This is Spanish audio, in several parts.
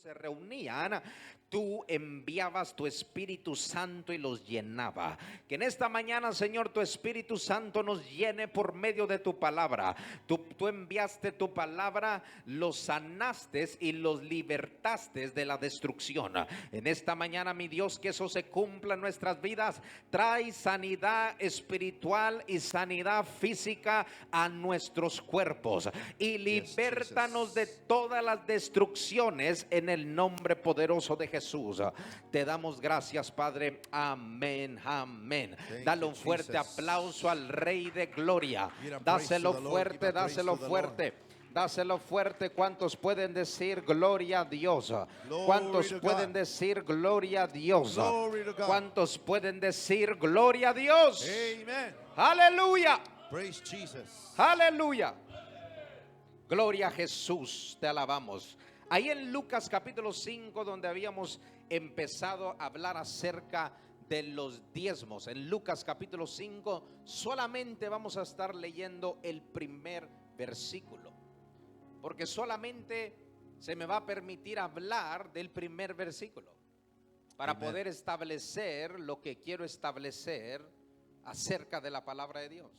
se reunían, tú enviabas tu Espíritu Santo y los llenaba. Que en esta mañana, Señor, tu Espíritu Santo nos llene por medio de tu palabra. Tú enviaste tu palabra, los sanaste y los libertaste de la destrucción. En esta mañana, mi Dios, que eso se cumpla en nuestras vidas. Trae sanidad espiritual y sanidad física a nuestros cuerpos y libértanos de todas las destrucciones en el nombre poderoso de Jesús. Te damos gracias, Padre. Amén, amén. Dale un fuerte aplauso al Rey de Gloria. Dáselo fuerte, dáselo fuerte. Dáselo fuerte. ¿Cuántos pueden decir gloria a Dios? ¿Cuántos pueden decir gloria a Dios? ¿Cuántos pueden decir gloria a Dios? Amen. Aleluya. Praise Jesus. Aleluya. Gloria a Jesús, te alabamos. Ahí en Lucas capítulo 5, donde habíamos empezado a hablar acerca de los diezmos, en Lucas capítulo 5 solamente vamos a estar leyendo el primer versículo, porque solamente se me va a permitir hablar del primer versículo para poder establecer lo que quiero establecer acerca de la palabra de Dios.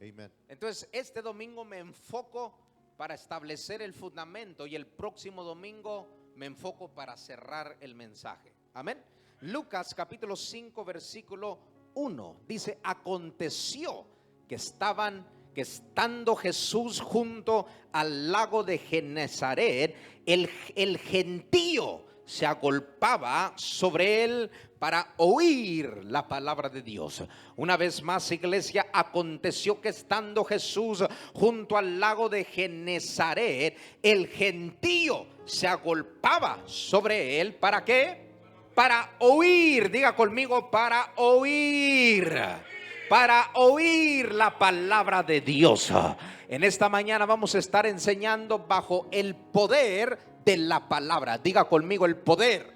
Amen. Entonces este domingo me enfoco para establecer el fundamento y el próximo domingo me enfoco para cerrar el mensaje. Amén. Lucas capítulo 5 versículo 1 dice: aconteció que estando Jesús junto al lago de Genesaret, el gentío se agolpaba sobre él para oír la palabra de Dios. Una vez más, iglesia, aconteció que estando Jesús junto al lago de Genesaret, el gentío se agolpaba sobre él. ¿Para qué? Para oír. Diga conmigo: para oír. Para oír la palabra de Dios. En esta mañana vamos a estar enseñando bajo el poder de la palabra. Diga conmigo: el poder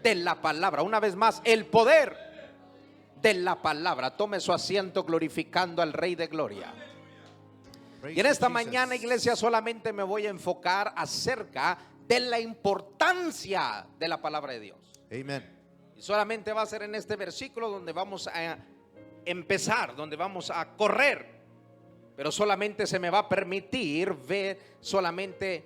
de la palabra. Una vez más, el poder de la palabra. Tome su asiento glorificando al Rey de Gloria. Y en esta mañana, iglesia, solamente me voy a enfocar acerca de la importancia de la palabra de Dios. Amen. Y solamente va a ser en este versículo donde vamos a empezar, donde vamos a correr. Pero solamente se me va a permitir solamente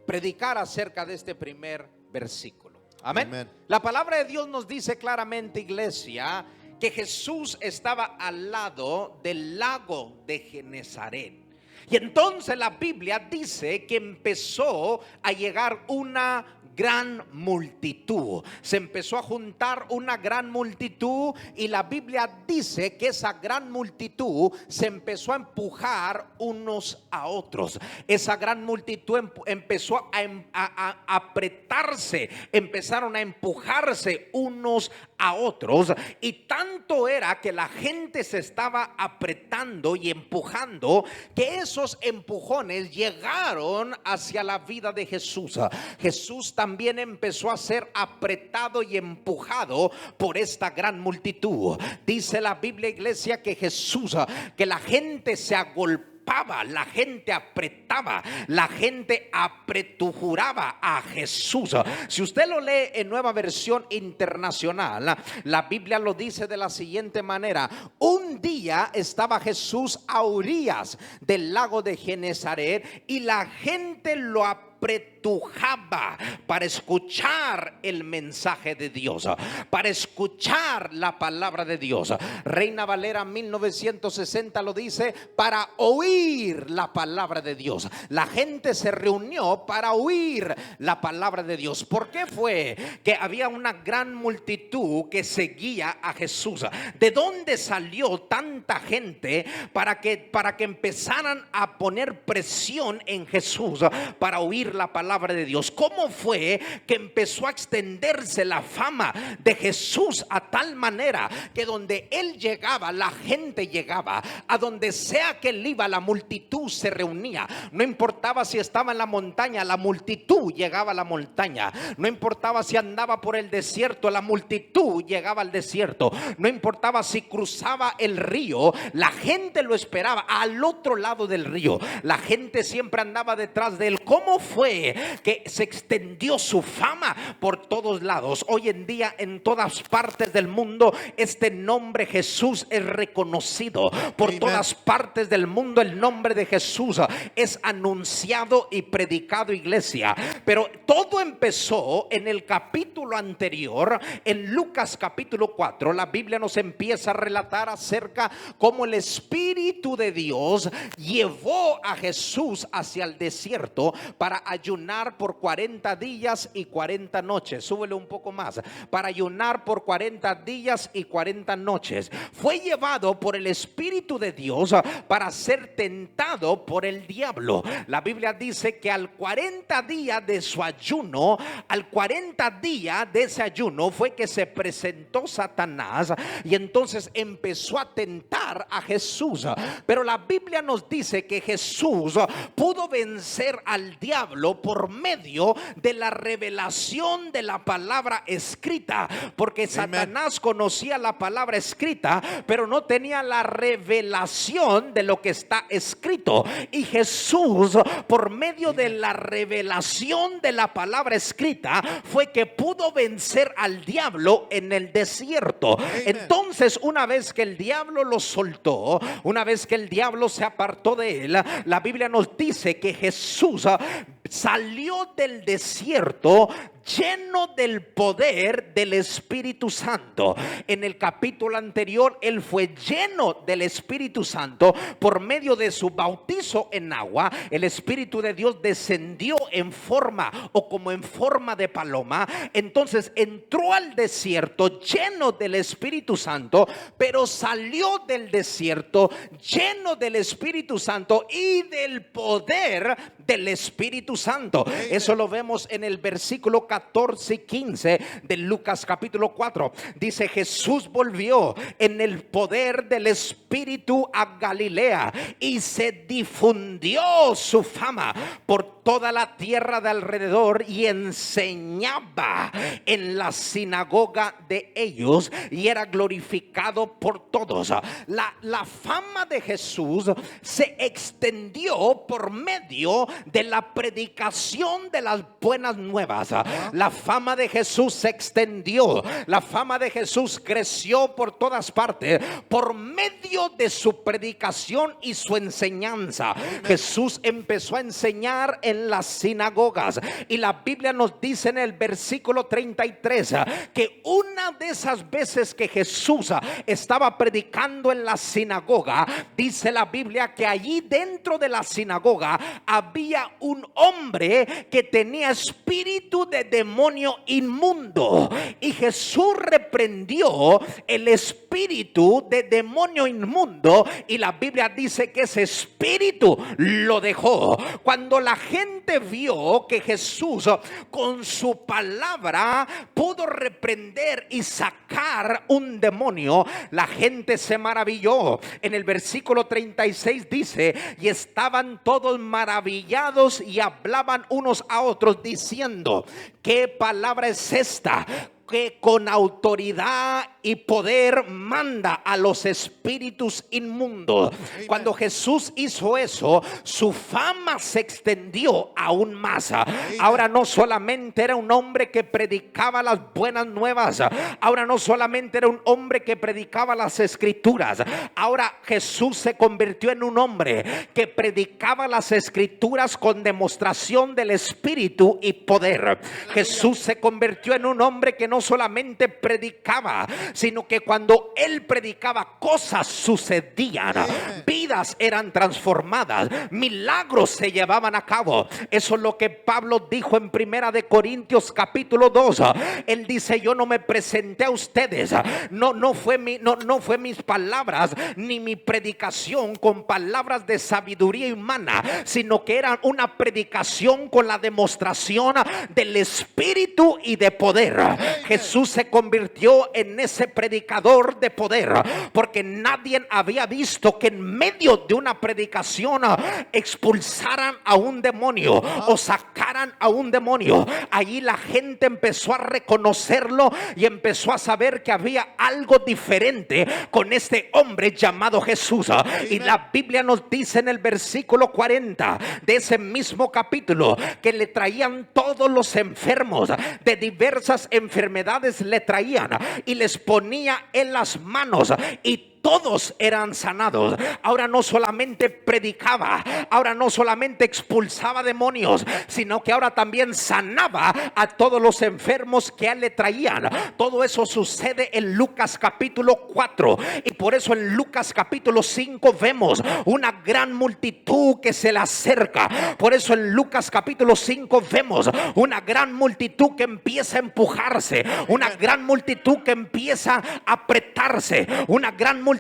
predicar acerca de este primer versículo. Amén. Amen. La palabra de Dios nos dice claramente, iglesia, que Jesús estaba al lado del lago de Genesaret. Y entonces la Biblia dice que empezó a llegar una gran multitud. Se empezó a juntar una gran multitud y la Biblia dice que esa gran multitud se empezó a empujar unos a otros. Esa gran multitud empezó a apretarse, empezaron a empujarse unos a otros, y tanto era que la gente se estaba apretando y empujando que esos empujones llegaron hacia la vida de Jesús. Jesús también empezó a ser apretado y empujado por esta gran multitud. Dice la Biblia, iglesia, que Jesús, que la gente se agolpaba, la gente apretaba, la gente apretujuraba a Jesús. Si usted lo lee en Nueva Versión Internacional, la Biblia lo dice de la siguiente manera: un día estaba Jesús a orillas del lago de Genesaret y la gente lo apretujaba para escuchar el mensaje de Dios, para escuchar la palabra de Dios. Reina Valera 1960 lo dice: para oír la palabra de Dios. La gente se reunió para oír la palabra de Dios. ¿Por qué fue que había una gran multitud que seguía a Jesús? ¿De dónde salió tanta gente para que empezaran a poner presión en Jesús para oír la palabra de Dios? ¿Cómo fue que empezó a extenderse la fama de Jesús a tal manera que donde él llegaba, la gente llegaba? A donde sea que él iba, la multitud se reunía. No importaba si estaba en la montaña, la multitud llegaba a la montaña. No importaba si andaba por el desierto, la multitud llegaba al desierto. No importaba si cruzaba el río, la gente lo esperaba al otro lado del río. La gente siempre andaba detrás de él. ¿Cómo fue que se extendió su fama por todos lados. Hoy en día en todas partes del mundo este nombre Jesús es reconocido. Por Amen. todas partes del mundo el nombre de Jesús es anunciado y predicado, iglesia. Pero todo empezó en el capítulo anterior, en Lucas capítulo 4. La Biblia nos empieza a relatar acerca cómo el Espíritu de Dios llevó a Jesús hacia el desierto para ayunar por 40 días y 40 noches. Súbele un poco más. Para ayunar por 40 días y 40 noches. Fue llevado por el Espíritu de Dios para ser tentado por el diablo. La Biblia dice que al 40 días de su ayuno, al 40 días de ese ayuno fue que se presentó Satanás y entonces empezó a tentar a Jesús. Pero la Biblia nos dice que Jesús pudo vencer al diablo por medio de la revelación de la palabra escrita, porque Satanás conocía la palabra escrita, pero no tenía la revelación de lo que está escrito. Y Jesús, por medio de la revelación de la palabra escrita, fue que pudo vencer al diablo en el desierto. Entonces, una vez que el diablo lo soltó, una vez que el diablo se apartó de él, la Biblia nos dice que Jesús salió del desierto lleno del poder del Espíritu Santo. En el capítulo anterior él fue lleno del Espíritu Santo por medio de su bautizo en agua. El Espíritu de Dios descendió en forma o como en forma de paloma. Entonces entró al desierto lleno del Espíritu Santo, pero salió del desierto lleno del Espíritu Santo y del poder del Espíritu Santo. Eso lo vemos en el versículo 14 y 15 de Lucas capítulo 4. Dice: Jesús volvió en el poder del Espíritu a Galilea y se difundió su fama por toda la tierra de alrededor, y enseñaba en la sinagoga de ellos y era glorificado por todos. La fama de Jesús se extendió por medio de la predicación de las buenas nuevas. La fama de Jesús se extendió, la fama de Jesús creció por todas partes por medio de su predicación y su enseñanza. Jesús empezó a enseñar en las sinagogas, y la Biblia nos dice en el versículo 33 que una de esas veces que Jesús estaba predicando en la sinagoga, dice la Biblia que allí dentro de la sinagoga había un hombre que tenía espíritu de demonio inmundo, y Jesús reprendió el espíritu de demonio inmundo, y la Biblia dice que ese espíritu lo dejó. Cuando la gente vio que Jesús con su palabra pudo reprender y sacar un demonio, la gente se maravilló. En el versículo 36 dice: y estaban todos maravillados y hablaban unos a otros diciendo: ¿qué palabra es esta? Que con autoridad y poder manda a los espíritus inmundos. Amen. Cuando Jesús hizo eso, su fama se extendió aún más. Amen. Ahora no solamente era un hombre que predicaba las buenas nuevas, ahora no solamente era un hombre que predicaba las escrituras, ahora Jesús se convirtió en un hombre que predicaba las escrituras con demostración del espíritu y poder. Jesús se convirtió en un hombre que no solamente predicaba, sino que cuando él predicaba, cosas sucedían, vidas eran transformadas, milagros se llevaban a cabo. Eso es lo que Pablo dijo en Primera de Corintios capítulo 2. Él dice: yo no me presenté a ustedes, no fue mis palabras ni mi predicación con palabras de sabiduría humana, sino que era una predicación con la demostración del espíritu y de poder. Jesús se convirtió en ese ese predicador de poder, porque nadie había visto que en medio de una predicación expulsaran a un demonio o sacaran a un demonio. Allí la gente empezó a reconocerlo y empezó a saber que había algo diferente con este hombre llamado Jesús. Y la Biblia nos dice en el versículo 40 de ese mismo capítulo que le traían todos los enfermos de diversas enfermedades, le traían y les ponía en las manos y todos eran sanados. Ahora no solamente predicaba, ahora no solamente expulsaba demonios, sino que ahora también sanaba a todos los enfermos que a él le traían. Todo eso sucede en Lucas capítulo 4, y por eso en Lucas capítulo 5 vemos una gran multitud que se le acerca. Por eso en Lucas capítulo 5 vemos una gran multitud que empieza a empujarse, una gran multitud que empieza a apretarse, una gran multitud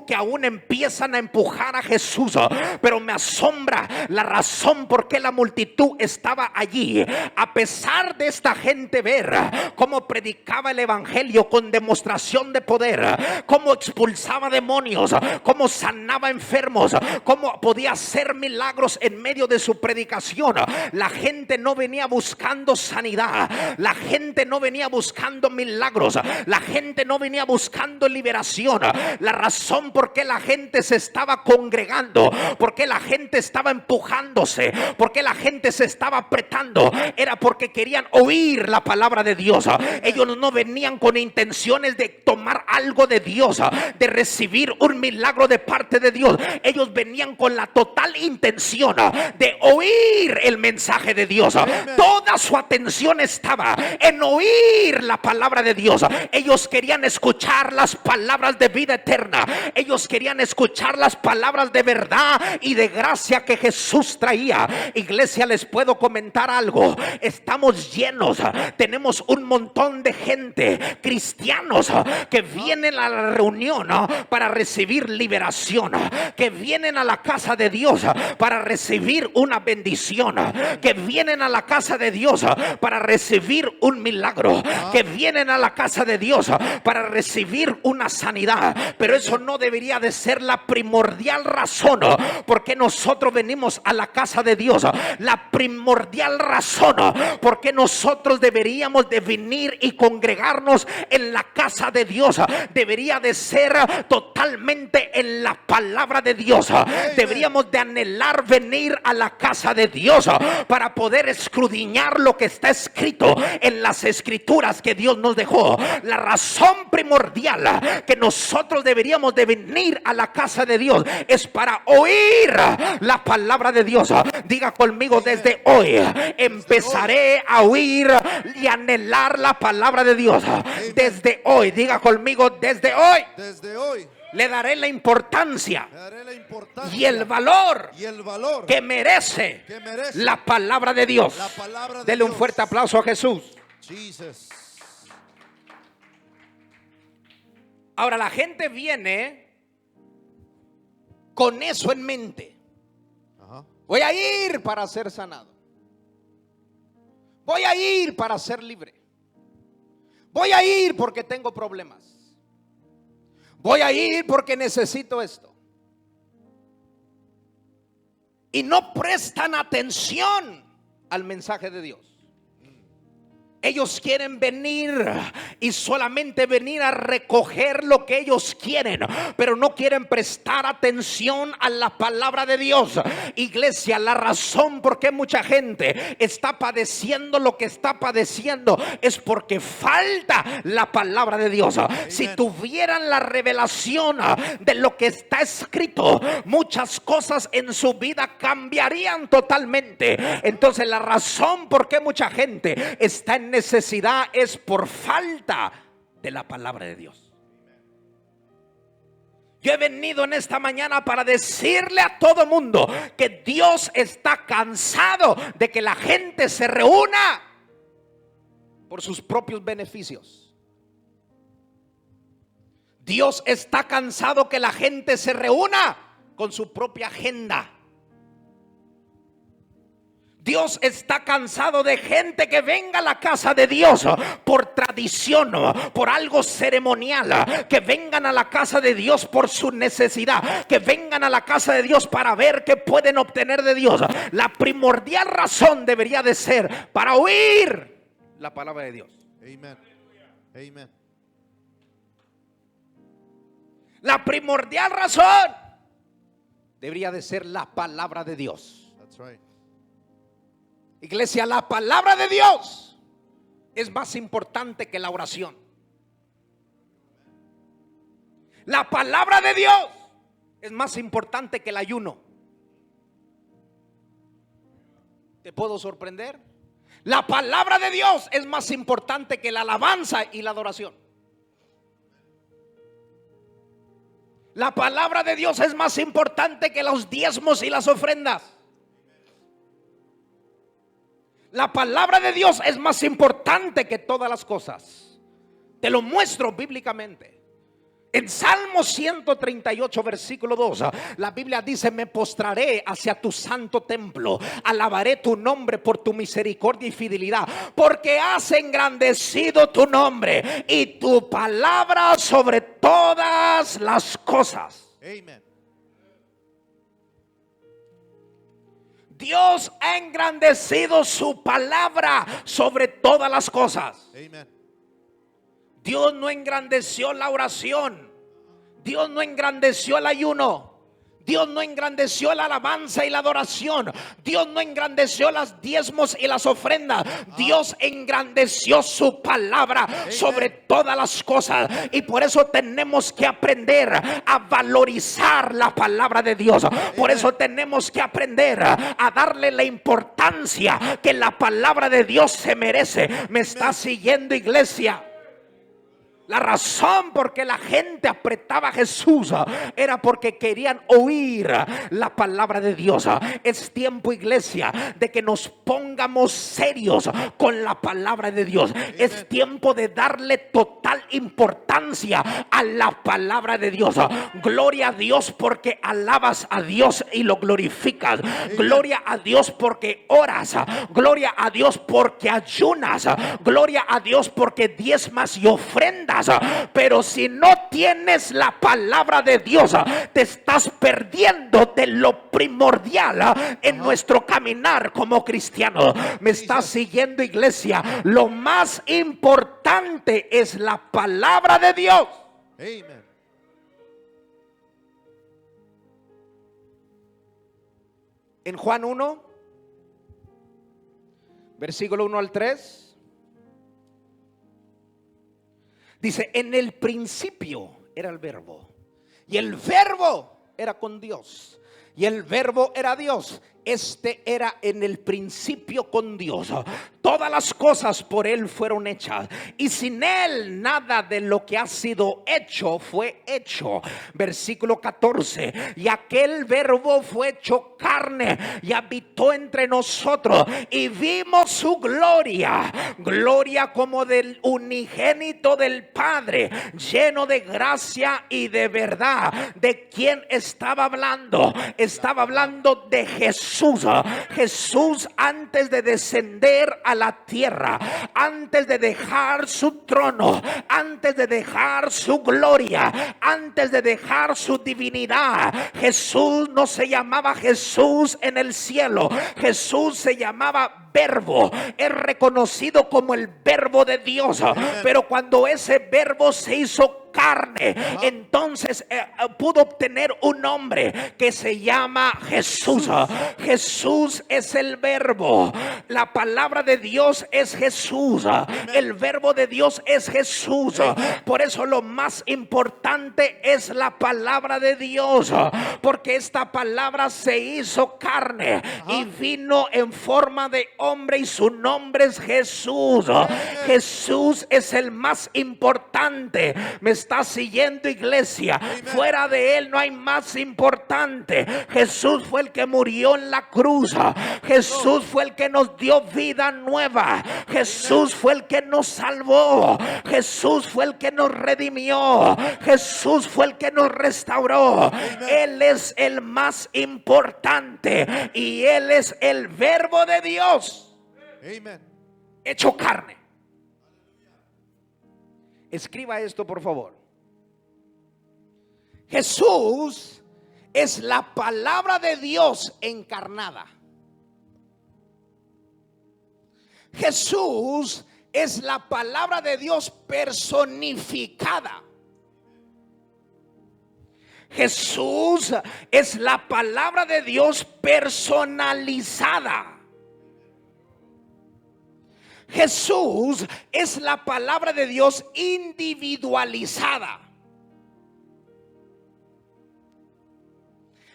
que aún empiezan a empujar a Jesús. Pero me asombra la razón por qué la multitud estaba allí, a pesar de esta gente ver cómo predicaba el evangelio con demostración de poder, cómo expulsaba demonios, cómo sanaba enfermos, cómo podía hacer milagros en medio de su predicación. La gente no venía buscando sanidad, la gente no venía buscando milagros, la gente no venía buscando liberación. La razón por qué la gente se estaba congregando, por qué la gente estaba empujándose, por qué la gente se estaba apretando, era porque querían oír la palabra de Dios. Ellos no venían con intenciones de tomar algo de Dios, de recibir un milagro de parte de Dios. Ellos venían con la total intención de oír el mensaje de Dios. Toda su atención estaba en oír la palabra de Dios. Ellos querían escuchar las palabras de vida eterna. Ellos querían escuchar las palabras de verdad y de gracia que Jesús traía. Iglesia, les puedo comentar algo. Estamos llenos, tenemos un montón de gente, cristianos, que vienen a la reunión para recibir liberación, que vienen a la casa de Dios para recibir una bendición, que vienen a la casa de Dios para recibir un milagro, que vienen a la casa de Dios para recibir una sanidad. Pero eso no debería de ser la primordial razón porque nosotros venimos a la casa de Dios. La primordial razón porque nosotros deberíamos de venir y congregarnos en la casa de Dios debería de ser totalmente en la palabra de Dios. Deberíamos de anhelar venir a la casa de Dios para poder escudriñar lo que está escrito en las escrituras que Dios nos dejó. La razón primordial que nosotros deberíamos de venir a la casa de Dios es para oír la palabra de Dios. Diga conmigo: desde hoy empezaré a oír y anhelar la palabra de Dios. Desde hoy, diga conmigo: desde hoy le daré la importancia y el valor que merece la palabra de Dios. Dele un fuerte aplauso a Jesús. Ahora la gente viene con eso en mente. Voy a ir para ser sanado. Voy a ir para ser libre. Voy a ir porque tengo problemas. Voy a ir porque necesito esto. Y no prestan atención al mensaje de Dios. Ellos quieren venir y solamente venir a recoger lo que ellos quieren, pero no quieren prestar atención a la palabra de Dios. Iglesia, la razón por qué mucha gente está padeciendo lo que está padeciendo es porque falta la palabra de Dios. Si tuvieran la revelación de lo que está escrito, muchas cosas en su vida cambiarían totalmente. Entonces la razón por qué mucha gente está en necesidad es por falta de la palabra de Dios. Yo he venido en esta mañana para decirle a todo mundo que Dios está cansado de que la gente se reúna por sus propios beneficios. Dios está cansado que la gente se reúna con su propia agenda. Dios está cansado de gente que venga a la casa de Dios por tradición, por algo ceremonial, que vengan a la casa de Dios por su necesidad, que vengan a la casa de Dios para ver qué pueden obtener de Dios. La primordial razón debería de ser para oír la palabra de Dios. Amen. Amen. La primordial razón debería de ser la palabra de Dios. That's right. Iglesia, la palabra de Dios es más importante que la oración. La palabra de Dios es más importante que el ayuno. ¿Te puedo sorprender? La palabra de Dios es más importante que la alabanza y la adoración. La palabra de Dios es más importante que los diezmos y las ofrendas. La palabra de Dios es más importante que todas las cosas. Te lo muestro bíblicamente. En Salmo 138 versículo 2, la Biblia dice: me postraré hacia tu santo templo, alabaré tu nombre por tu misericordia y fidelidad, porque has engrandecido tu nombre y tu palabra sobre todas las cosas. Amen. Dios ha engrandecido su palabra sobre todas las cosas. Amen. Dios no engrandeció la oración. Dios no engrandeció el ayuno. Dios no engrandeció la alabanza y la adoración. Dios no engrandeció los diezmos y las ofrendas. Dios engrandeció su palabra sobre todas las cosas. Y por eso tenemos que aprender a valorizar la palabra de Dios. Por eso tenemos que aprender a darle la importancia que la palabra de Dios se merece. ¿Me está siguiendo, iglesia? La razón por que la gente apretaba a Jesús era porque querían oír la palabra de Dios. Es tiempo, iglesia, de que nos pongamos serios con la palabra de Dios. Es tiempo de darle total importancia a la palabra de Dios. Gloria a Dios porque alabas a Dios y lo glorificas. Gloria a Dios porque oras. Gloria a Dios porque ayunas. Gloria a Dios porque diezmas y ofrendas. Pero si no tienes la palabra de Dios, te estás perdiendo de lo primordial en nuestro caminar como cristianos. ¿Me estás siguiendo, iglesia? Lo más importante es la palabra de Dios. Amen. En Juan 1, versículo 1 al 3. Dice: en el principio era el verbo, y el verbo era con Dios, y el verbo era Dios. Este era en el principio con Dios. Todas las cosas por Él fueron hechas, y sin Él nada de lo que ha sido hecho fue hecho. Versículo 14: y aquel verbo fue hecho carne y habitó entre nosotros, y vimos su gloria, gloria como del unigénito del Padre, lleno de gracia y de verdad. ¿De quién estaba hablando? Estaba hablando de Jesús. Jesús, antes de descender a la tierra, antes de dejar su trono, antes de dejar su gloria, antes de dejar su divinidad, Jesús no se llamaba Jesús en el cielo. Jesús se llamaba Verbo. Es reconocido como el Verbo de Dios. Pero cuando ese Verbo se hizo carne, entonces pudo obtener un nombre que se llama Jesús. Jesús es el Verbo. La palabra de Dios es Jesús. El Verbo de Dios es Jesús. Por eso lo más importante es la palabra de Dios, porque esta palabra se hizo carne y vino en forma de hombre, y su nombre es Jesús. Jesús es el más importante. ¿Me está siguiendo, iglesia. Amen. Fuera de Él no hay más importante. Jesús fue el que murió en la cruz. Jesús fue el que nos dio vida nueva. Jesús fue el que nos salvó. Jesús fue el que nos redimió. Jesús fue el que nos restauró. Él es el más importante y Él es el Verbo de Dios Amen. hecho carne. Escriba esto, por favor. Jesús es la palabra de Dios encarnada. Jesús es la palabra de Dios personificada. Jesús es la palabra de Dios personalizada. Jesús es la palabra de Dios individualizada.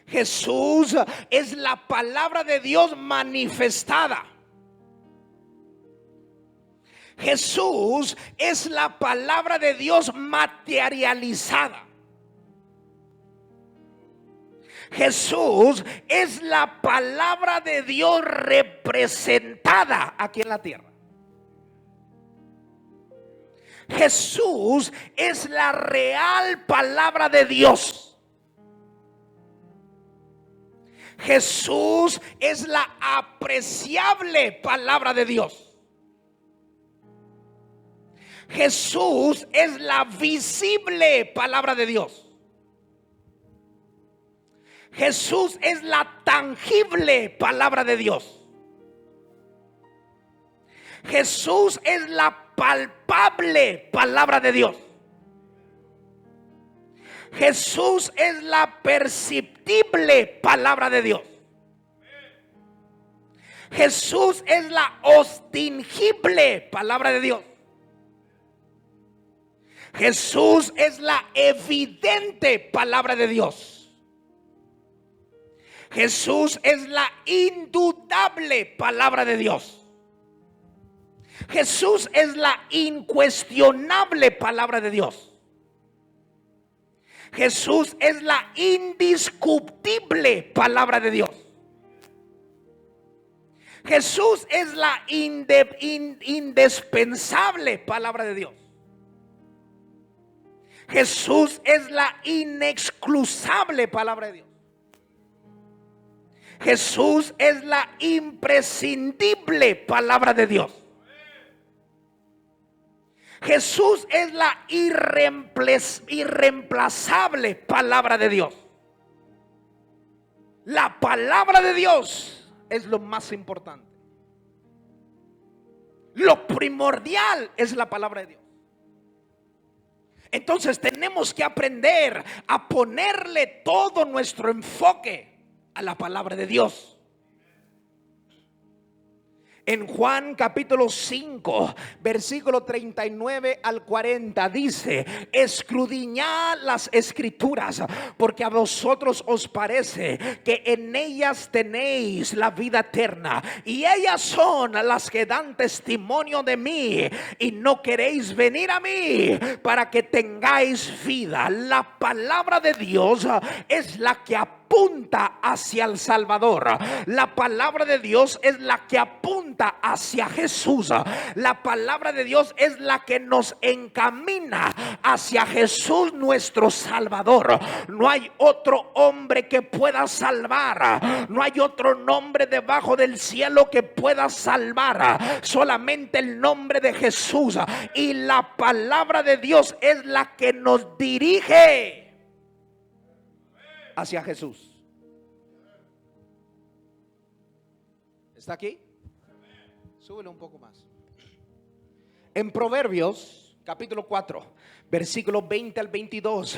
Jesús es la palabra de Dios manifestada. Jesús es la palabra de Dios materializada. Jesús es la palabra de Dios representada aquí en la tierra. Jesús es la real palabra de Dios. Jesús es la apreciable palabra de Dios. Jesús es la visible palabra de Dios. Jesús es la tangible palabra de Dios. Jesús es la palpable palabra de Dios. Jesús es la perceptible palabra de Dios. Jesús es la ostingible palabra de Dios. Jesús es la evidente palabra de Dios. Jesús es la indudable palabra de Dios. Jesús es la incuestionable palabra de Dios. Jesús es la indiscutible palabra de Dios. Jesús es la indispensable palabra de Dios. Jesús es la inexcusable palabra de Dios. Jesús es la imprescindible palabra de Dios. Jesús es la irreemplazable palabra de Dios. La palabra de Dios es lo más importante. Lo primordial es la palabra de Dios. Entonces tenemos que aprender a ponerle todo nuestro enfoque a la palabra de Dios. En Juan capítulo 5, versículo 39 al 40 dice: escudriñad las escrituras, porque a vosotros os parece que en ellas tenéis la vida eterna, y ellas son las que dan testimonio de mí, y no queréis venir a mí para que tengáis vida. La palabra de Dios es la que apunta hacia el Salvador. La palabra de Dios es la que apunta hacia Jesús. La palabra de Dios es la que nos encamina hacia Jesús nuestro Salvador. No hay otro hombre que pueda salvar. No hay otro nombre debajo del cielo que pueda salvar. Solamente el nombre de Jesús. Y la palabra de Dios es la que nos dirige hacia Jesús. ¿Está aquí? Súbele un poco más. En Proverbios capítulo 4, versículo 20 al 22,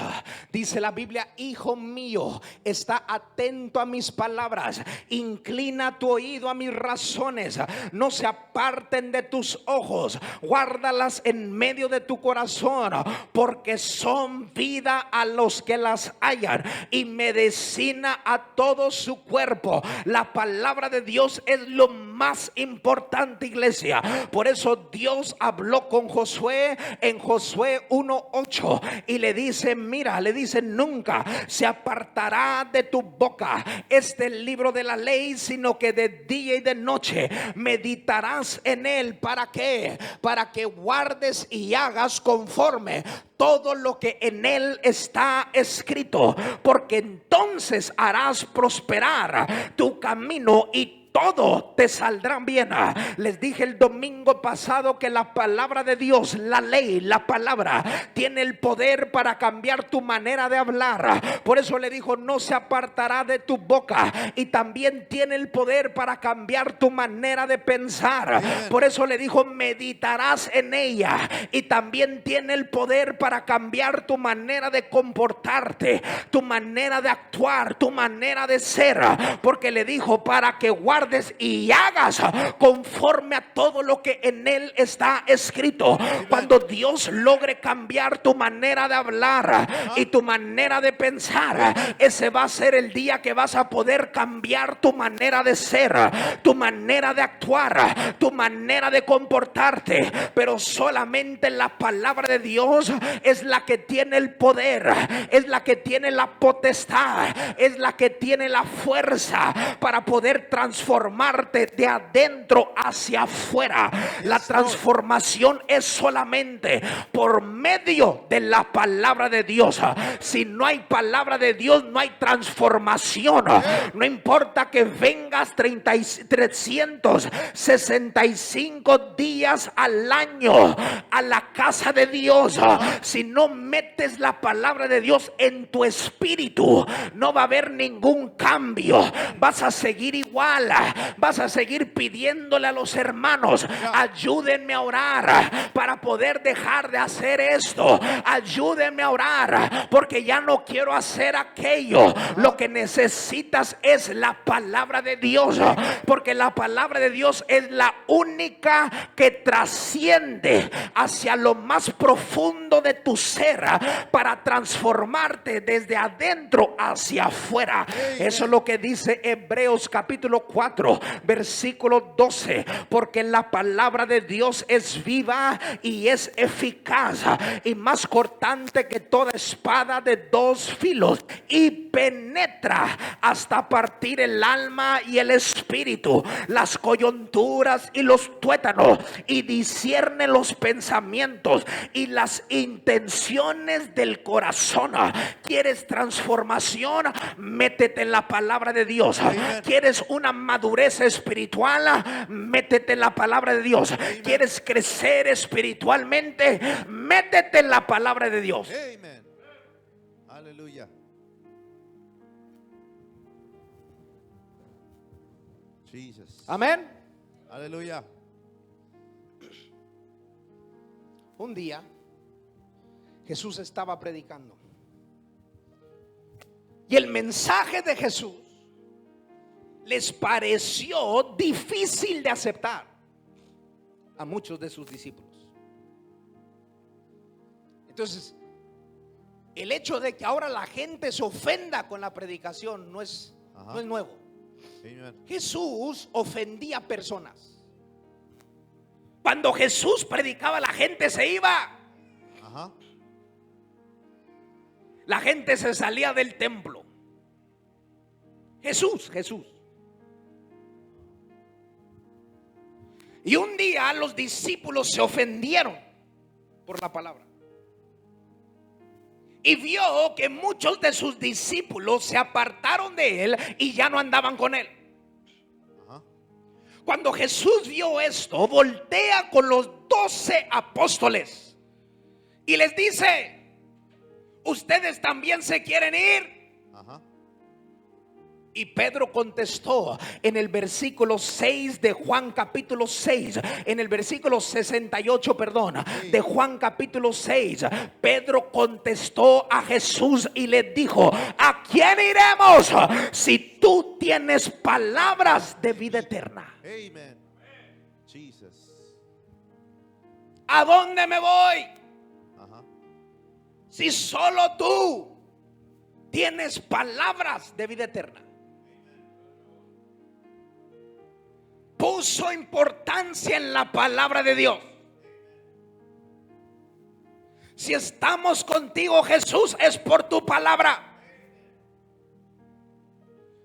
dice la Biblia: hijo mío, está atento a mis palabras, inclina tu oído a mis razones, no se aparten de tus ojos, guárdalas en medio de tu corazón, porque son vida a los que las hallan y medicina a todo su cuerpo. La palabra de Dios es lo más más importante, iglesia. Por eso Dios habló con Josué en Josué 1:8 y le dice, mira, le dice, nunca se apartará de tu boca este libro de la ley, sino que de día y de noche meditarás en él. ¿Para qué? Para que guardes y hagas conforme todo lo que en él está escrito, porque entonces harás prosperar tu camino y todo te saldrá bien. Les dije el domingo pasado que la palabra de Dios, la ley, la palabra, tiene el poder para cambiar tu manera de hablar. Por eso le dijo, no se apartará de tu boca, y también tiene el poder para cambiar tu manera de pensar. Por eso le dijo, meditarás en ella, y también tiene el poder para cambiar tu manera de comportarte, tu manera de actuar, tu manera de ser. Porque le dijo, para que guardes y hagas conforme a todo lo que en él está escrito. Cuando Dios logre cambiar tu manera de hablar y tu manera de pensar, ese va a ser el día que vas a poder cambiar tu manera de ser, tu manera de actuar, tu manera de comportarte. Pero solamente la palabra de Dios es la que tiene el poder, es la que tiene la potestad, es la que tiene la fuerza para poder transformarte de adentro hacia afuera. La transformación es solamente por medio de la palabra de Dios. Si no hay palabra de Dios, no hay transformación. No importa que vengas 365 días al año a la casa de Dios, si no metes la palabra de Dios en tu espíritu, no va a haber ningún cambio. Vas a seguir igual. Vas a seguir pidiéndole a los hermanos, ayúdenme a orar para poder dejar de hacer esto, ayúdenme a orar porque ya no quiero hacer aquello. Lo que necesitas es la palabra de Dios, porque la palabra de Dios es la única que trasciende hacia lo más profundo de tu ser para transformarte desde adentro hacia afuera. Eso es lo que dice Hebreos capítulo 4 versículo 12, porque la palabra de Dios es viva y es eficaz y más cortante que toda espada de dos filos, y penetra hasta partir el alma y el espíritu, las coyunturas y los tuétanos, y discierne los pensamientos y las intenciones del corazón. ¿Quieres transformación? Métete en la palabra de Dios. ¿Quieres una madurez espiritual? Métete en la palabra de Dios. ¿Quieres crecer espiritualmente? Métete en la palabra de Dios. Amen. Aleluya. Jesus. Amén. Aleluya. Un día Jesús estaba predicando y el mensaje de Jesús les pareció difícil de aceptar a muchos de sus discípulos. Entonces, el hecho de que ahora la gente se ofenda con la predicación no es nuevo. Amen. Jesús ofendía personas. Cuando Jesús predicaba, la gente se iba. Ajá. La gente se salía del templo. Jesús. Y un día los discípulos se ofendieron por la palabra. Y vio que muchos de sus discípulos se apartaron de él y ya no andaban con él. Ajá. Cuando Jesús vio esto, voltea con los 12 apóstoles y les dice: ¿ustedes también se quieren ir? Ajá. Y Pedro contestó en el versículo 6 de Juan capítulo 6, en el versículo 68, de Juan capítulo 6, Pedro contestó a Jesús y le dijo: ¿a quién iremos si tú tienes palabras de vida eterna? Amen. Jesus. ¿A dónde me voy Ajá. si solo tú tienes palabras de vida eterna? puso importancia en la palabra de Dios. Si estamos contigo, Jesús, es por tu palabra,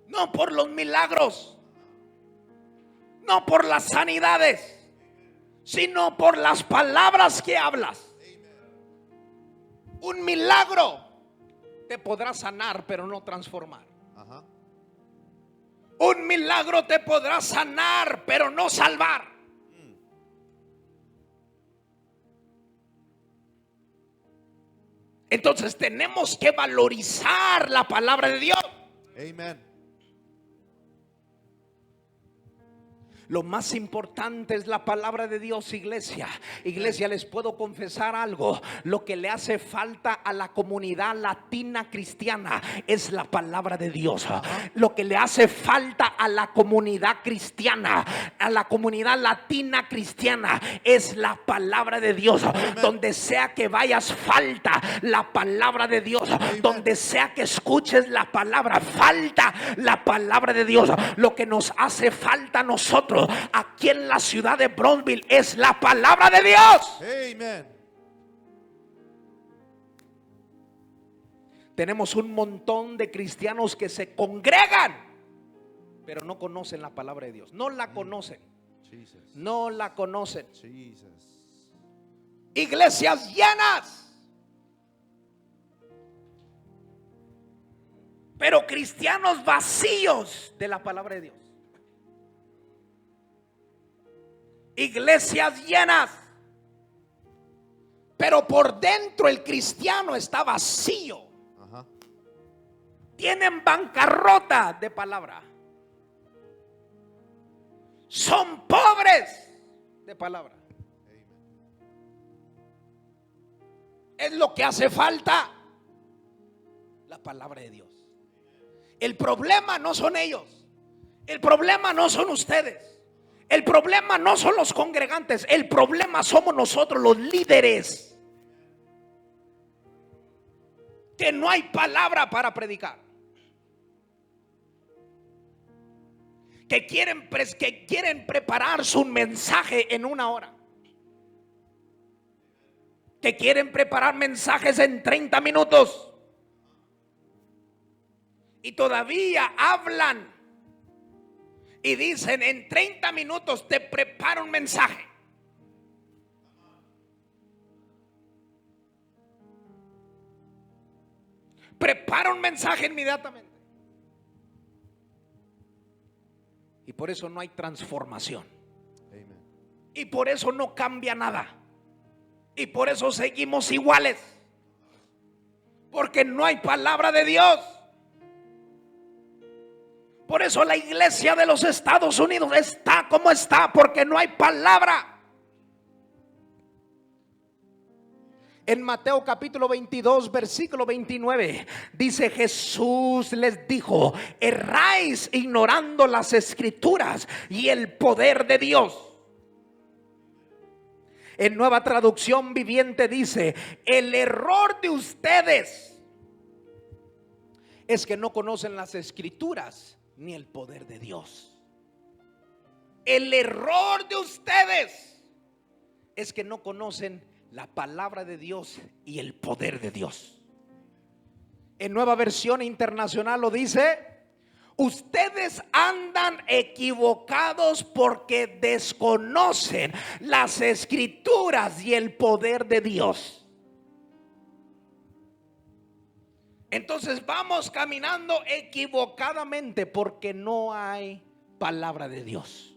no por los milagros, no por las sanidades, sino por las palabras que hablas. Un milagro te podrá sanar, pero no transformar. Ajá. Un milagro te podrá sanar, pero no salvar. Entonces tenemos que valorizar la palabra de Dios. Amen. Lo más importante es la palabra de Dios, iglesia. Iglesia, les puedo confesar algo. Lo que le hace falta a la comunidad latina cristiana es la palabra de Dios. Lo que le hace falta a la comunidad cristiana, a la comunidad latina cristiana, es la palabra de Dios. Donde sea que vayas, falta la palabra de Dios. Donde sea que escuches la palabra, falta la palabra de Dios. Lo que nos hace falta a nosotros aquí en la ciudad de Brownsville es la palabra de Dios. Amen. Tenemos un montón de cristianos que se congregan, pero no conocen la palabra de Dios. No la conocen. Jesus. No la conocen. Jesus. Iglesias llenas, pero cristianos vacíos de la palabra de Dios. Iglesias llenas, pero por dentro el cristiano está vacío. Ajá. Tienen bancarrota de palabra. Son pobres de palabra. Es lo que hace falta, la palabra de Dios. El problema no son ellos. El problema no son ustedes. El problema no son los congregantes. El problema somos nosotros, los líderes, que no hay palabra para predicar, que quieren preparar su mensaje en una hora, que quieren preparar mensajes en 30 minutos y todavía hablan y dicen: en 30 minutos te preparo un mensaje. Prepara un mensaje inmediatamente. Y por eso no hay transformación. Amen. Y por eso no cambia nada. Y por eso seguimos iguales. Porque no hay palabra de Dios. Por eso la iglesia de los Estados Unidos está como está, porque no hay palabra. En Mateo capítulo 22 versículo 29 dice: Jesús les dijo: erráis ignorando las escrituras y el poder de Dios. En Nueva Traducción Viviente dice: el error de ustedes es que no conocen las escrituras ni el poder de Dios. El error de ustedes es que no conocen la palabra de Dios y el poder de Dios. En Nueva Versión Internacional lo dice: ustedes andan equivocados porque desconocen las escrituras y el poder de Dios. Entonces vamos caminando equivocadamente porque no hay palabra de Dios.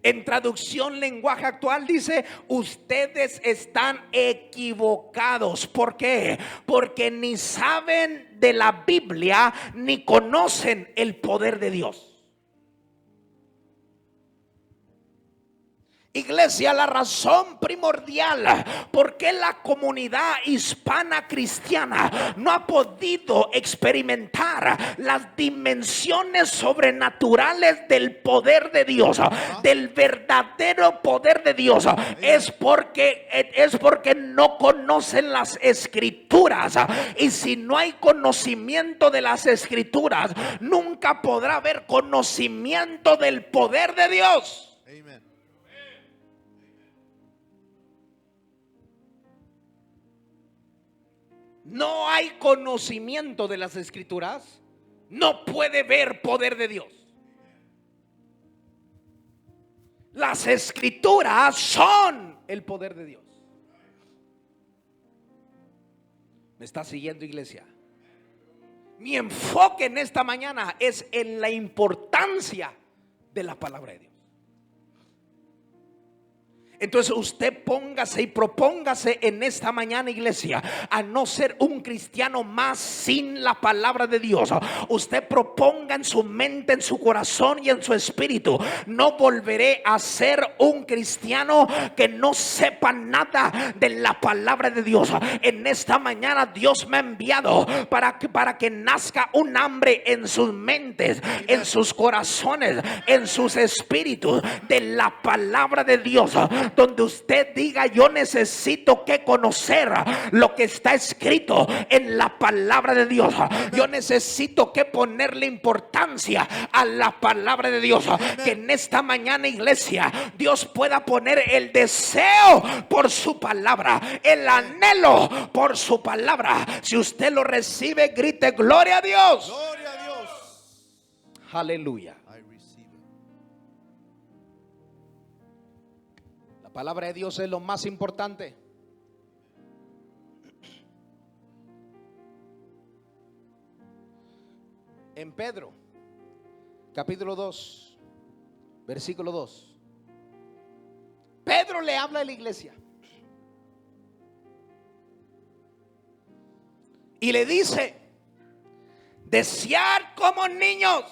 En Traducción Lenguaje Actual dice: ustedes están equivocados. ¿Por qué? Porque ni saben de la Biblia ni conocen el poder de Dios. Iglesia, la razón primordial por qué la comunidad hispana cristiana no ha podido experimentar las dimensiones sobrenaturales del poder de Dios, del verdadero poder de Dios, es porque no conocen las escrituras. Y si no hay conocimiento de las escrituras, nunca podrá haber conocimiento del poder de Dios. Amen. No hay conocimiento de las escrituras, no puede ver poder de Dios. Las escrituras son el poder de Dios. ¿Me está siguiendo, iglesia? Mi enfoque en esta mañana es en la importancia de la palabra de Dios. Entonces usted póngase y propóngase en esta mañana, iglesia, a no ser un cristiano más sin la palabra de Dios. Usted proponga en su mente, en su corazón y en su espíritu: no volveré a ser un cristiano que no sepa nada de la palabra de Dios. En esta mañana Dios me ha enviado para que nazca un hambre en sus mentes, en sus corazones, en sus espíritus, de la palabra de Dios, donde usted diga: yo necesito que conocer lo que está escrito en la palabra de Dios. Yo necesito que ponerle importancia a la palabra de Dios. Que en esta mañana, iglesia, Dios pueda poner el deseo por su palabra, el anhelo por su palabra. Si usted lo recibe, grite: gloria a Dios. Gloria a Dios. Aleluya. I receive it. La palabra de Dios es lo más importante. En Pedro, capítulo 2, versículo 2, Pedro le habla a la iglesia y le dice: desear como niños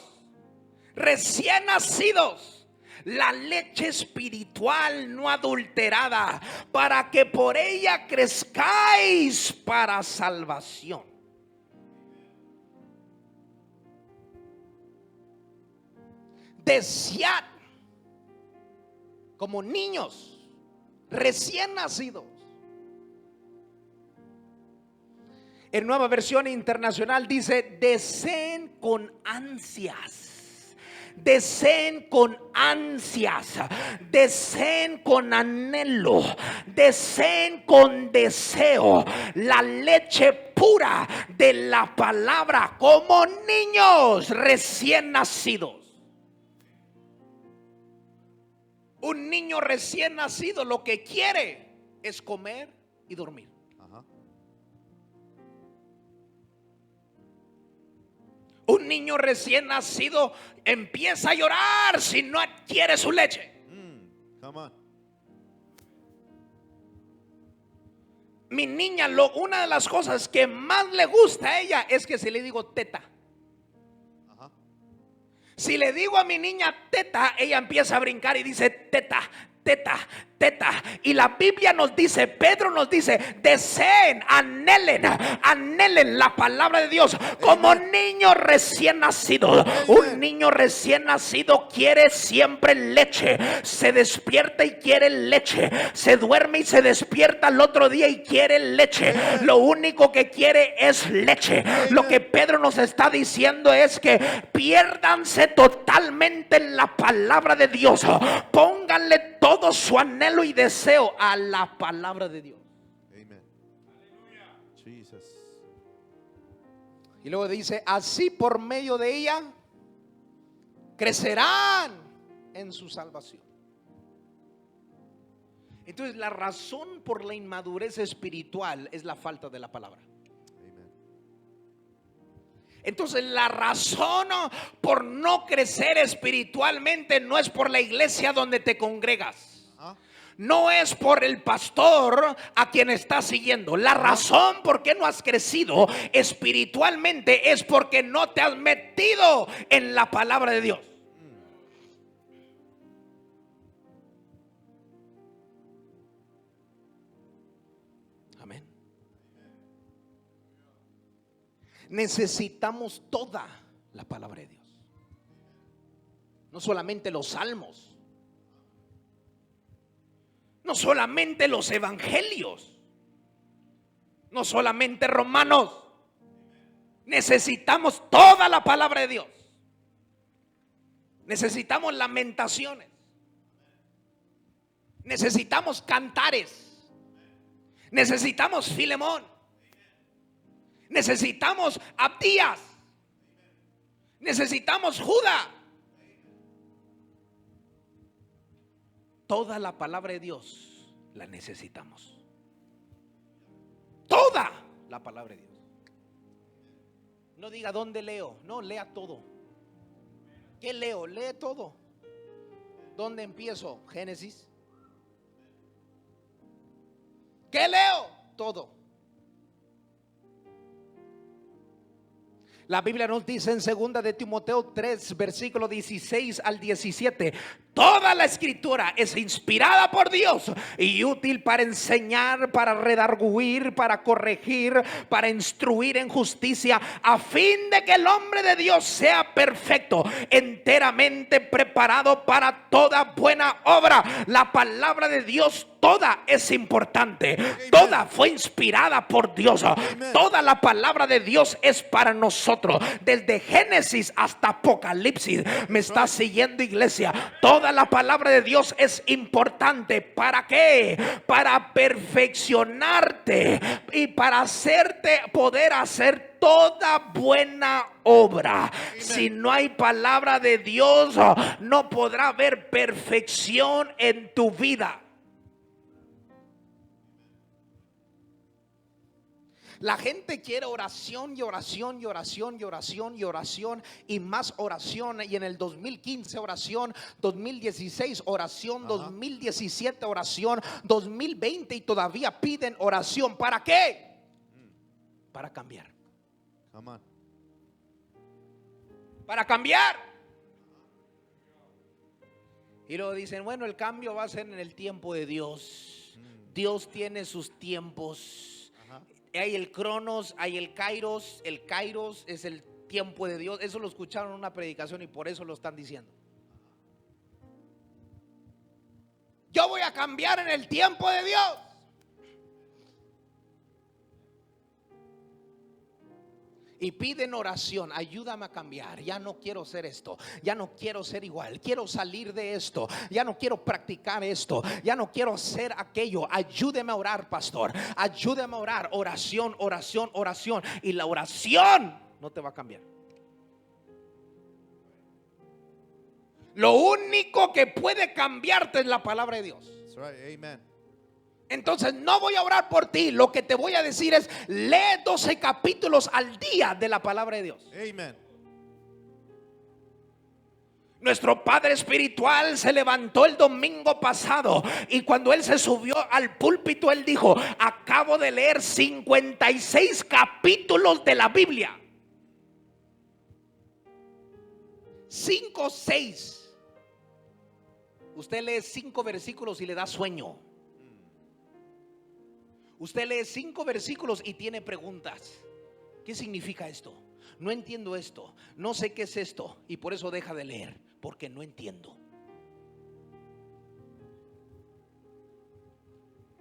recién nacidos la leche espiritual no adulterada, para que por ella crezcáis para salvación. Desead como niños recién nacidos. En Nueva Versión Internacional dice: deseen con ansias. Deseen con ansias, deseen con anhelo, deseen con deseo la leche pura de la palabra, como niños recién nacidos. Un niño recién nacido lo que quiere es comer y dormir. Ajá. Un niño recién nacido empieza a llorar si no adquiere su leche. Come on. Mi niña, una de las cosas que más le gusta a ella es que si le digo teta. Ajá. Si le digo a mi niña teta, ella empieza a brincar y dice: teta, teta, teta. Y la Biblia nos dice, Pedro nos dice: deseen, anhelen la palabra de Dios como niños recién nacidos. Un niño recién nacido quiere siempre leche. Se despierta y quiere leche. Se duerme y se despierta al otro día y quiere leche. Lo único que quiere es leche. Lo que Pedro nos está diciendo es que piérdanse totalmente en la palabra de Dios. Pónganle todo su anhelo y deseo a la palabra de Dios. Amen. Jesus. Y luego dice: así por medio de ella crecerán en su salvación. Entonces la razón por la inmadurez espiritual es la falta de la palabra. Amen. Entonces la razón por no crecer espiritualmente no es por la iglesia donde te congregas. No es por el pastor a quien estás siguiendo. La razón por qué no has crecido espiritualmente es porque no te has metido en la palabra de Dios. Necesitamos toda la palabra de Dios. No solamente los salmos, no solamente los evangelios, no solamente Romanos. Necesitamos toda la palabra de Dios. Necesitamos lamentaciones. Necesitamos cantares. Necesitamos Filemón. Necesitamos Abdías. Necesitamos Judá. Toda la palabra de Dios la necesitamos. Toda la palabra de Dios. No diga dónde leo, no, lea todo. ¿Qué leo? Lee todo. ¿Dónde empiezo? Génesis. ¿Qué leo? Todo. La Biblia nos dice en 2 de Timoteo 3, versículo 16 al 17: toda la escritura es inspirada por Dios y útil para enseñar, para redarguir, para corregir, para instruir en justicia, a fin de que el hombre de Dios sea perfecto, enteramente preparado para toda buena obra. La palabra de Dios toda es importante. Amen. Toda fue inspirada por Dios. Amen. Toda la palabra de Dios es para nosotros. Desde Génesis hasta Apocalipsis. ¿Me está siguiendo, iglesia? Toda la palabra de Dios es importante. ¿Para qué? Para perfeccionarte y para hacerte poder hacer toda buena obra. Amen. Si no hay palabra de Dios, no podrá haber perfección en tu vida. La gente quiere oración y oración y oración y oración y oración y más oración. Y en el 2015 oración, 2016 oración, 2017 oración, 2020 y todavía piden oración. ¿Para qué? Para cambiar. Come on. Para cambiar. Y luego dicen, bueno, el cambio va a ser en el tiempo de Dios. Dios tiene sus tiempos. Hay el Cronos, hay el Kairos. El Kairos es el tiempo de Dios. Eso lo escucharon en una predicación y por eso lo están diciendo. Yo voy a cambiar en el tiempo de Dios. Y piden oración, ayúdame a cambiar. Ya no quiero ser esto, ya no quiero ser igual, quiero salir de esto, ya no quiero practicar esto, ya no quiero hacer aquello. Ayúdeme a orar, pastor, ayúdeme a orar. Oración, oración, oración. Y la oración no te va a cambiar. Lo único que puede cambiarte es la palabra de Dios. That's right. Amen. Entonces no voy a orar por ti. Lo que te voy a decir es: lee 12 capítulos al día de la palabra de Dios. Amen. Nuestro padre espiritual se levantó el domingo pasado y cuando él se subió al púlpito, él dijo: acabo de leer 56 capítulos de la Biblia. 5 o 6. Usted lee 5 versículos y le da sueño. Usted lee 5 versículos y tiene preguntas. ¿Qué significa esto? No entiendo esto. No sé qué es esto. Y por eso deja de leer, porque no entiendo.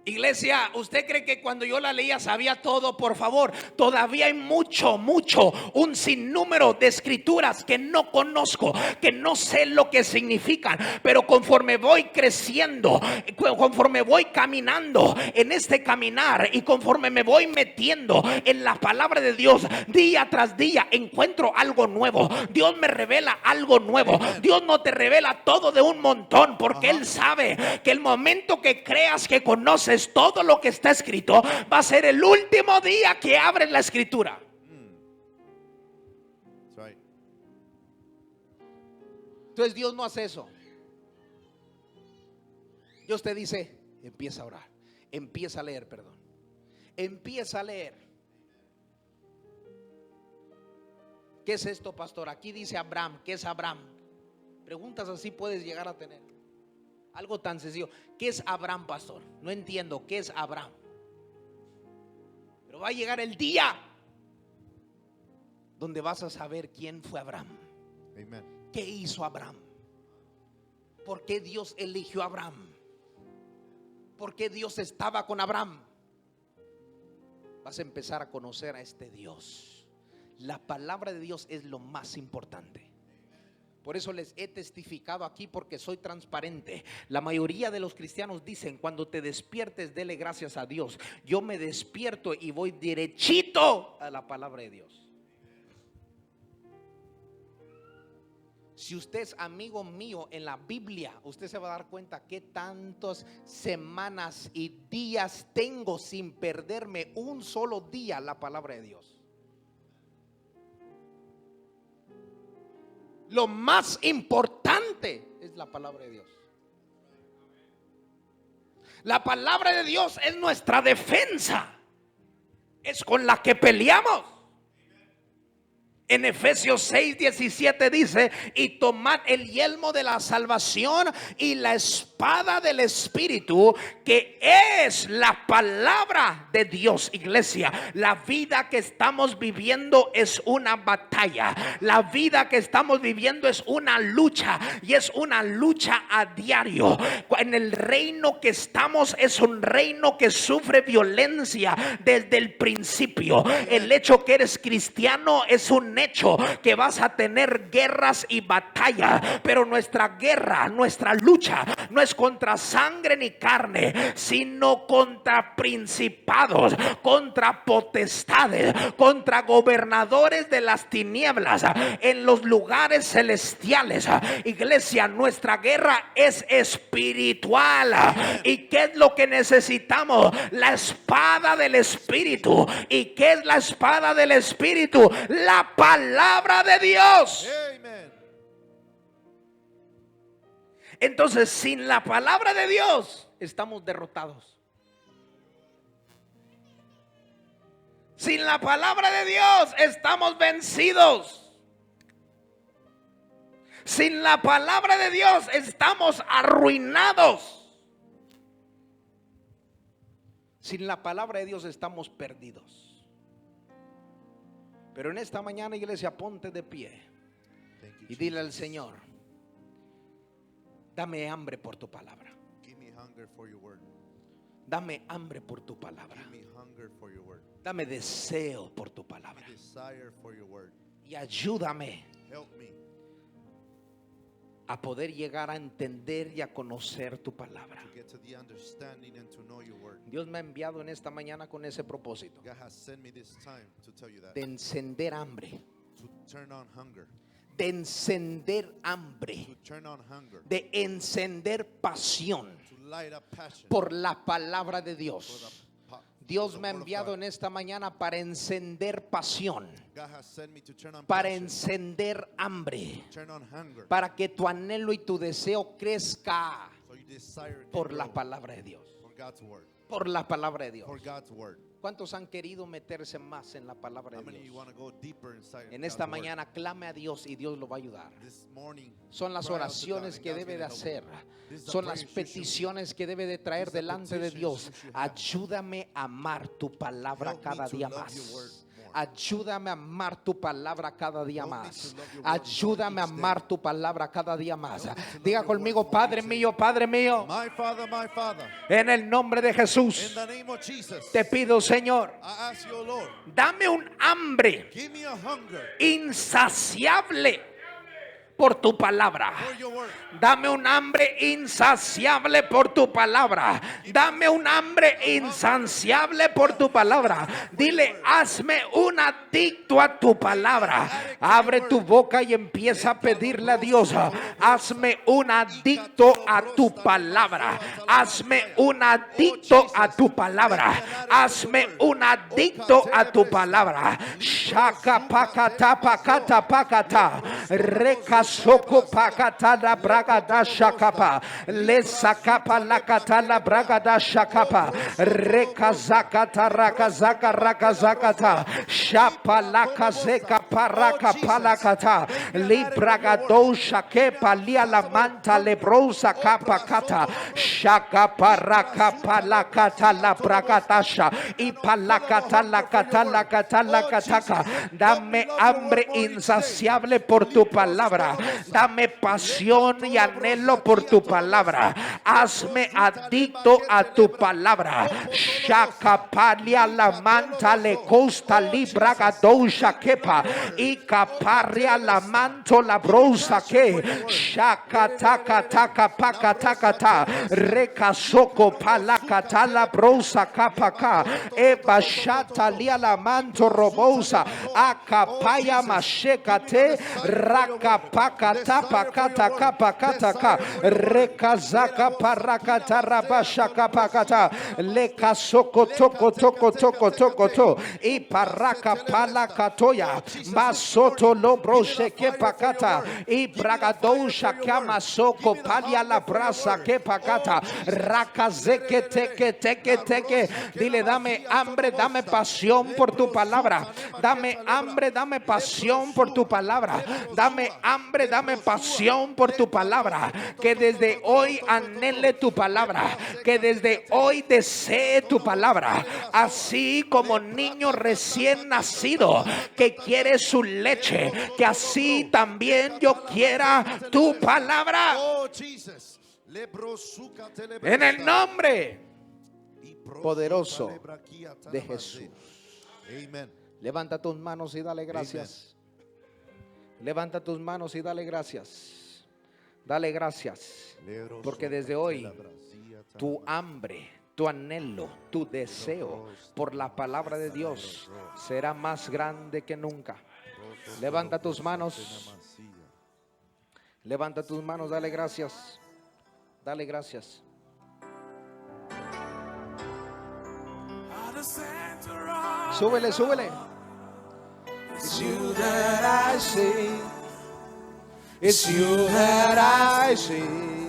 Iglesia, ¿usted cree que cuando yo la leía sabía todo? Por favor, todavía hay mucho, un sinnúmero de escrituras que no conozco, que no sé lo que significan. Pero conforme voy creciendo, conforme voy caminando en este caminar y conforme me voy metiendo en la palabra de Dios, día tras día encuentro algo nuevo. Dios me revela algo nuevo. Dios no te revela todo de un montón, porque Él sabe que el momento que creas que conoces todo lo que está escrito va a ser el último día que abres la escritura. That's right. Entonces Dios no hace eso. Dios te dice: empieza a orar, empieza a leer, perdón, empieza a leer. ¿Qué es esto, pastor? Aquí dice Abraham. ¿Qué es Abraham? Preguntas así puedes llegar a tener. Algo tan sencillo. ¿Qué es Abraham, pastor? No entiendo. ¿Qué es Abraham? Pero va a llegar el día donde vas a saber quién fue Abraham. Amen. ¿Qué hizo Abraham? ¿Por qué Dios eligió a Abraham? ¿Por qué Dios estaba con Abraham? Vas a empezar a conocer a este Dios. La palabra de Dios es lo más importante. Por eso les he testificado aquí, porque soy transparente. La mayoría de los cristianos dicen: cuando te despiertes, dele gracias a Dios. Yo me despierto y voy derechito a la palabra de Dios. Si usted es amigo mío en la Biblia, usted se va a dar cuenta que tantas semanas y días tengo sin perderme un solo día la palabra de Dios. Lo más importante es la palabra de Dios. La palabra de Dios es nuestra defensa. Es con la que peleamos. En Efesios 6:17 dice: y tomad el yelmo de la salvación y la espada del Espíritu, que es la palabra de Dios. Iglesia, la vida que estamos viviendo es una batalla. La vida que estamos viviendo es una lucha, y es una lucha a diario. En el reino que estamos es un reino que sufre violencia desde el principio. El hecho que eres cristiano es un hecho que vas a tener guerras y batalla, pero nuestra guerra, nuestra lucha no es contra sangre ni carne, sino contra principados, contra potestades, contra gobernadores de las tinieblas en los lugares celestiales. Iglesia, nuestra guerra es espiritual. ¿Y qué es lo que necesitamos? La espada del Espíritu. ¿Y qué es la espada del Espíritu? La palabra de Dios. Amen. Entonces, sin la palabra de Dios estamos derrotados. Sin la palabra de Dios estamos vencidos. Sin la palabra de Dios estamos arruinados. Sin la palabra de Dios estamos perdidos. Pero en esta mañana, iglesia, ponte de pie y dile al Señor: dame hambre por tu palabra. Give me hunger for your word. Dame hambre por tu palabra. Give me hunger for your word. Dame deseo por tu palabra. Desire for your word. Y ayúdame Help me a poder llegar a entender y a conocer tu palabra. to get to the understanding and to know your word. Dios me ha enviado en esta mañana con ese propósito God has sent me this time to tell you that. de encender hambre, To turn on hunger. de encender hambre, To turn on hunger. de encender pasión To light up passion. por la palabra de For Dios. the Dios the me ha word of enviado God. en esta mañana para encender pasión, God has sent me to turn on para passion. encender hambre, Turn on hunger. para que tu anhelo y tu deseo crezca So you desire can por la grow palabra de Dios. for God's word. Por la palabra de Dios. For God's word. ¿Cuántos han querido meterse más en la palabra How de many of you Dios? want to go deeper inside En God's esta word? mañana clame a Dios y Dios lo va a ayudar. This morning, Son las cry out to God oraciones and que God's debe de gonna help hacer. you. This is the Son las prayers you should peticiones que debe de traer These are delante de petitions Dios. you should have. Ayúdame a amar tu palabra Help me cada to día love your word más. more. Ayúdame a amar tu palabra cada día Help me más. to love your word more Ayúdame a each day. amar tu palabra cada día más. Help me to love Diga your conmigo: word more Padre each day. mío, Padre mío, My Father, en el nombre de in Jesús, the name of Jesus, te pido, Señor, I ask you, Lord, dame un hambre give me a hunger insaciable por tu palabra. for your word. Dame un hambre insaciable por tu palabra. Dame un hambre insaciable por tu palabra. Dile: hazme un adicto a tu palabra. Abre tu boca y empieza a pedirle a Dios: hazme un adicto a tu palabra. Hazme un adicto a tu palabra. Hazme un adicto a tu palabra. Shaka pakata pakata pakata. Recasoko pakatala bragada shakapa. Lesakapa lakatala bragada shakapa. Rekazakata rakazaka rakazakata. Shapa lakazeka paraka palakata. Libragado shakepa lia la manta lebrosa kapakata. Shaka paraka palakata la bragatasha. Ipalakata lakata lakata lakataka. Dame hambre insaciable por tu palabra. Dame pasión y anhelo por tu palabra. Hazme adicto a tu palabra. Shakapalia la manta le costa libra gadosha kepa. Y caparia la manto la brosa que. Shakataka taka pakatakata. Recasoko palakata la brosa kapaka. Eba shatalia la manto robosa. Akapaya mashekate. Rakapakata pakata kapakataka. Rekazaka parakata rabashaka pakata. Lekasoko toko toko toko toko to. Iparaka palakatoya. Masoto lobroshe ke pakata. Ibragadosha kama soko palia la brasa ke pakata. Rakazeke teke teke teke. Dile, dame hambre, dame pasión por tu palabra. Dame hambre, dame pasión por tu palabra. Dame hambre, dame pasión por tu palabra. Que desde hoy anhele tu palabra. Que desde hoy desee tu palabra. Así como niño recién nacido que quiere su leche. Que así también yo quiera tu palabra. Oh, Jesus. En el nombre poderoso de Jesús. Amen. Levanta tus manos y dale gracias. Levanta tus manos y dale gracias. Dale gracias. Porque desde hoy tu hambre, tu anhelo, tu deseo por la palabra de Dios será más grande que nunca. Levanta tus manos. Levanta tus manos, dale gracias. Dale gracias. Súbele, súbele. It's you that I see. It's you that I see.